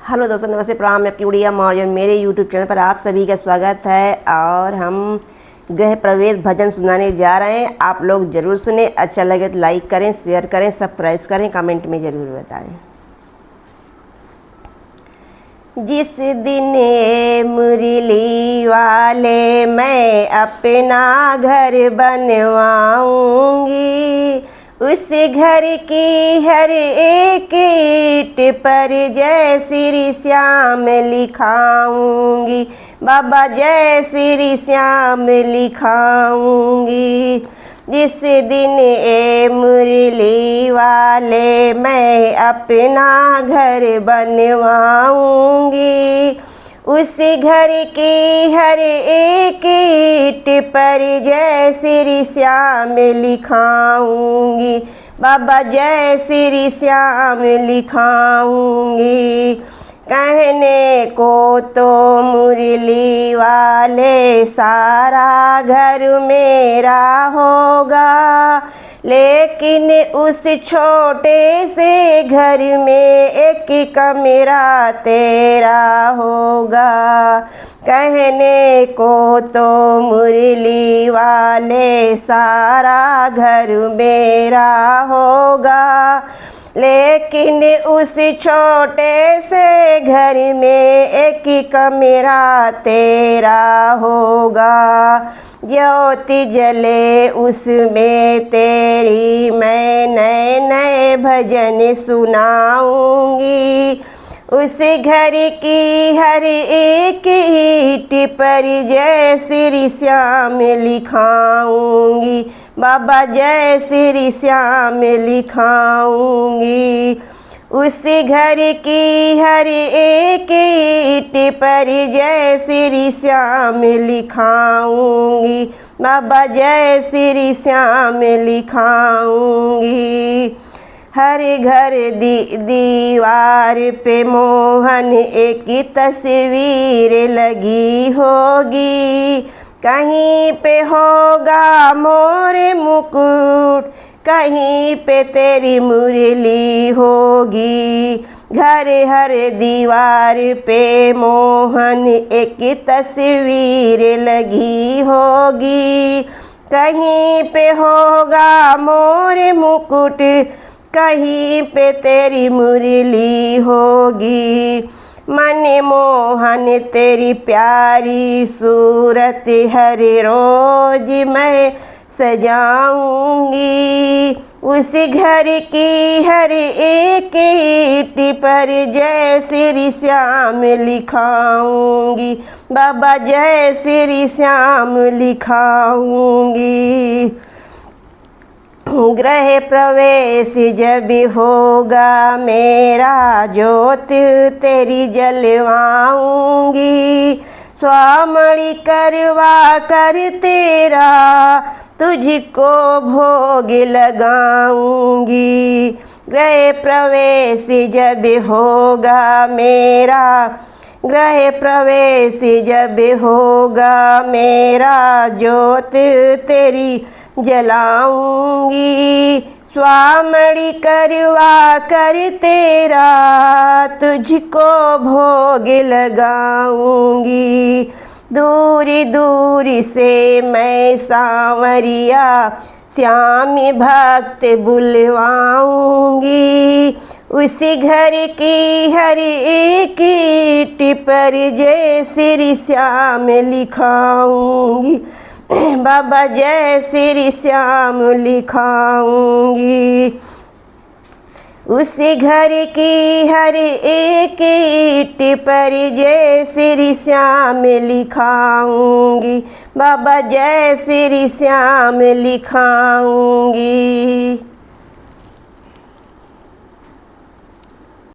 Hello दोस्तों, नमस्ते, प्रणाम। मैं आपकी उड़िया मौर्य, मेरे यूट्यूब चैनल पर आप सभी का स्वागत है। और हम गृह प्रवेश भजन सुनाने जा रहे हैं। आप लोग ज़रूर सुने। अच्छा लगे तो लाइक करें, शेयर करें, सब्सक्राइब करें, कमेंट में ज़रूर बताएं। जिस दिन मुरली वाले मैं अपना घर बनवाऊंगी, उस घर की हर एक ईंट पर जय श्री श्याम लिखाऊंगी। बाबा जय श्री श्याम लिखाऊंगी। जिस दिन मुरली वाले मैं अपना घर बनवाऊंगी, उस घर की हर एक ईंट पर जय श्री श्याम लिखाऊंगी। बाबा जय श्री श्याम लिखाऊंगी। कहने को तो मुरली वाले सारा घर मेरा होगा, लेकिन उस छोटे से घर में एक कमरा तेरा होगा। कहने को तो मुरली वाले सारा घर मेरा होगा, लेकिन उस छोटे से घर में एक कमरा तेरा होगा। ज्योति जले उसमें तेरी मैं नए नए भजन सुनाऊंगी। उस घर की हर एक ईंट पर जय श्री श्याम लिखाऊंगी। बाबा जय श्री श्याम लिखाऊंगी। उस घर की हर एक ईंट पर जय श्री श्याम लिखाऊंगी। बाबा जय श्री श्याम लिखाऊंगी। हर घर दीवार पे मोहन एक तस्वीर लगी होगी। कहीं पे होगा मोर मुकुट, कहीं पे तेरी मुरली होगी। घर हर दीवार पे मोहन एक तस्वीर लगी होगी। कहीं पे होगा मोर मुकुट, कहीं पे तेरी मुरली होगी। मन मोहन तेरी प्यारी सूरत हर रोज मैं सजाऊंगी। उस घर की हर एक ईंट पर जय श्री श्याम लिखाऊंगी। बाबा जय श्री श्याम लिखाऊंगी। गृह प्रवेश जब होगा मेरा, ज्योत तेरी जलवाऊंगी। स्वामणि करवा कर तेरा तुझको भोग लगाऊंगी। गृह प्रवेश जब होगा मेरा, गृह प्रवेश जब होगा मेरा, ज्योत तेरी जलाऊंगी। स्वामणि करवा कर तेरा तुझको भोग लगाऊंगी। दूरी दूरी से मैं सांवरिया श्याम भक्त बुलवाऊंगी। उसी घर की हर एक ईंट पर जय श्री श्याम लिखाऊंगी। बाबा जय श्री श्याम लिखाऊंगी। उसी घर की हर एक ईंट पर जय श्री श्याम लिखाऊंगी। बाबा जय श्री श्याम लिखाऊंगी।